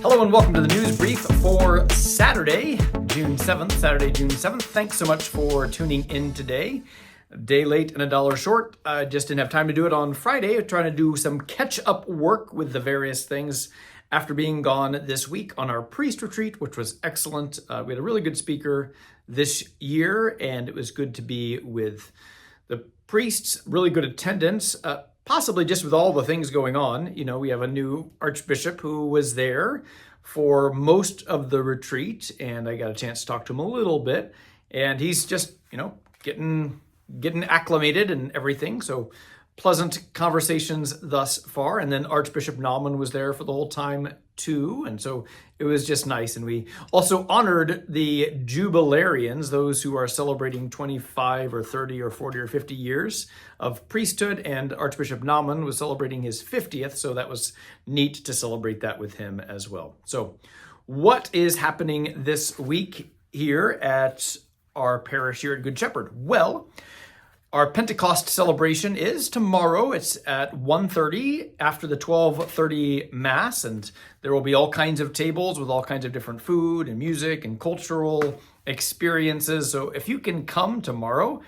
Hello and welcome to the Newsbrief for Saturday, June 7th. Thanks so much for tuning in today. A day late and a dollar short. I just didn't have time to do it on Friday. I'm trying to do some catch-up work with the various things after being gone this week on our priest retreat, which was excellent. We had a really good speaker this year, and it was good to be with the priests, really good attendance, possibly just with all the things going on. You know, we have a new archbishop who was there for most of the retreat, and I got a chance to talk to him a little bit, and he's just, getting acclimated and everything. So pleasant conversations thus far. And then Archbishop Naumann was there for the whole time too. And so it was just nice. And we also honored the jubilarians, those who are celebrating 25 or 30 or 40 or 50 years of priesthood. And Archbishop Naumann was celebrating his 50th. So that was neat to celebrate that with him as well. So what is happening this week here at our parish here at Good Shepherd? Well, our Pentecost celebration is tomorrow. It's at 1:30 after the 12:30 Mass, and there will be all kinds of tables with all kinds of different food and music and cultural experiences. So if you can come tomorrow,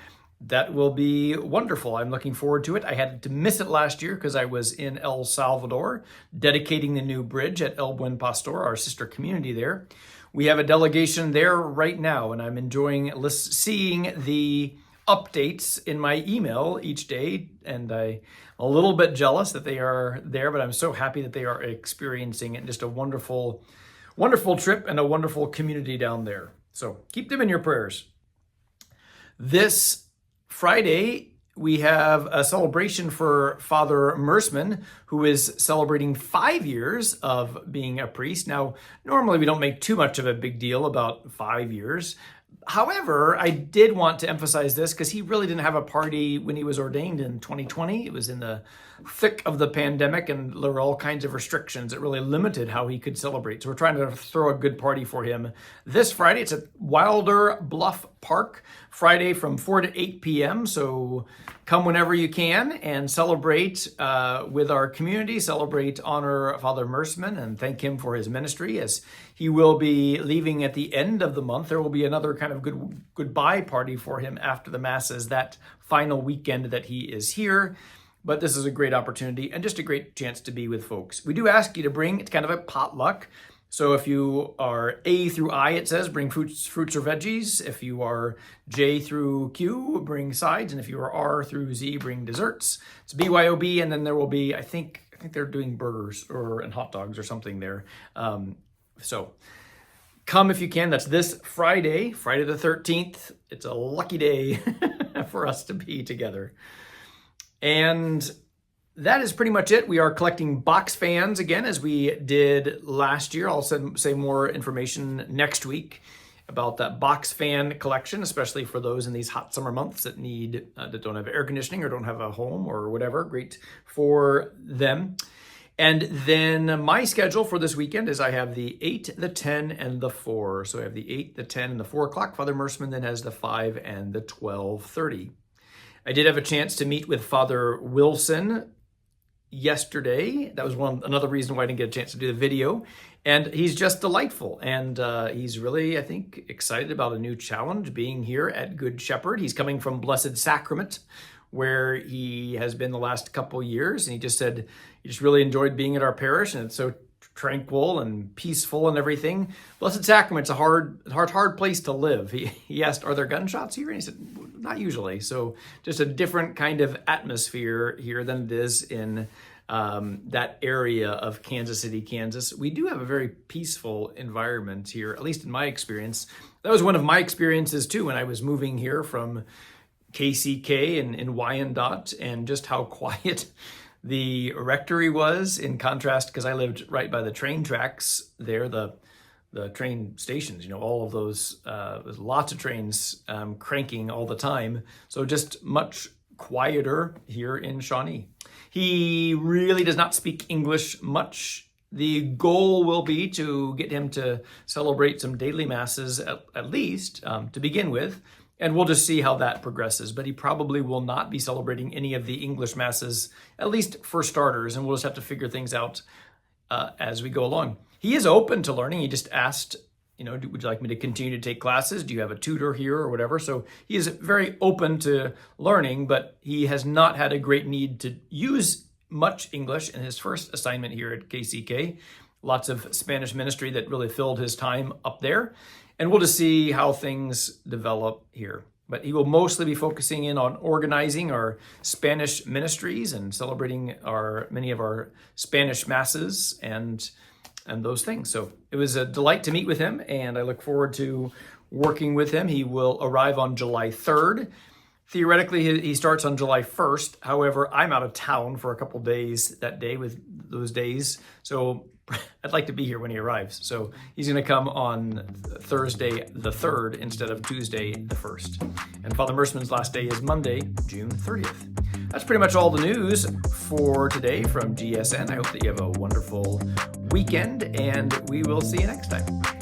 that will be wonderful. I'm looking forward to it. I had to miss it last year because I was in El Salvador dedicating the new bridge at El Buen Pastor, our sister community there. We have a delegation there right now, and I'm enjoying seeing the updates in my email each day, and I'm a little bit jealous that they are there, but I'm so happy that they are experiencing it. Just a wonderful, wonderful trip and a wonderful community down there. So keep them in your prayers. This Friday, we have a celebration for Father Mersman, who is celebrating 5 years of being a priest. Now, normally we don't make too much of a big deal about 5 years. However, I did want to emphasize this because he really didn't have a party when he was ordained in 2020. It was in the thick of the pandemic, and there were all kinds of restrictions that really limited how he could celebrate. So we're trying to throw a good party for him this Friday. It's at Wilder Bluff Park, Friday from 4 to 8 p.m. So come whenever you can and celebrate with our community, honor Father Mersman, and thank him for his ministry as he will be leaving at the end of the month. There will be another kind of goodbye party for him after the Masses that final weekend that he is here. But this is a great opportunity and just a great chance to be with folks. We do ask you to bring, it's kind of a potluck. So if you are A through I, it says, bring fruits or veggies. If you are J through Q, bring sides. And if you are R through Z, bring desserts. It's BYOB, and then there will be, I think they're doing burgers and hot dogs or something there. So come if you can. That's this Friday the 13th. It's a lucky day for us to be together. And that is pretty much it. We are collecting box fans again, as we did last year. I'll say more information next week about that box fan collection, especially for those in these hot summer months that that don't have air conditioning or don't have a home or whatever. Great for them. And then my schedule for this weekend is I have the 8, the 10, and the 4. So I have the 8, the 10, and the 4 o'clock. Father Mersman then has the 5 and the 12:30. I did have a chance to meet with Father Wilson yesterday. That was another reason why I didn't get a chance to do the video. And he's just delightful. And he's really, I think, excited about a new challenge being here at Good Shepherd. He's coming from Blessed Sacrament, where he has been the last couple years. And he just said he just really enjoyed being at our parish, and it's so tranquil and peaceful and everything. Blessed Sacrament's a hard place to live. He asked, are there gunshots here? And he said, not usually. So just a different kind of atmosphere here than it is in that area of Kansas City, Kansas. We do have a very peaceful environment here, at least in my experience. That was one of my experiences too when I was moving here from KCK in Wyandotte, and just how quiet the rectory was, in contrast, because I lived right by the train tracks there, the train stations, all of those, there's lots of trains cranking all the time. So just much quieter here in Shawnee. He really does not speak English much. The goal will be to get him to celebrate some daily masses at least to begin with. And we'll just see how that progresses. But he probably will not be celebrating any of the English masses, at least for starters. And we'll just have to figure things out as we go along. he is open to learning. He just asked, would you like me to continue to take classes? Do you have a tutor here or whatever? So he is very open to learning, but he has not had a great need to use much English in his first assignment here at KCK. Lots of Spanish ministry that really filled his time up there. And we'll just see how things develop here. But he will mostly be focusing in on organizing our Spanish ministries and celebrating many of our Spanish masses and those things. So it was a delight to meet with him, and I look forward to working with him. He will arrive on July 3rd. Theoretically, he starts on July 1st. However, I'm out of town for a couple days that day with those days. So I'd like to be here when he arrives. So he's going to come on Thursday the 3rd instead of Tuesday the 1st. And Father Merceman's last day is Monday, June 30th. That's pretty much all the news for today from GSN. I hope that you have a wonderful weekend, and we will see you next time.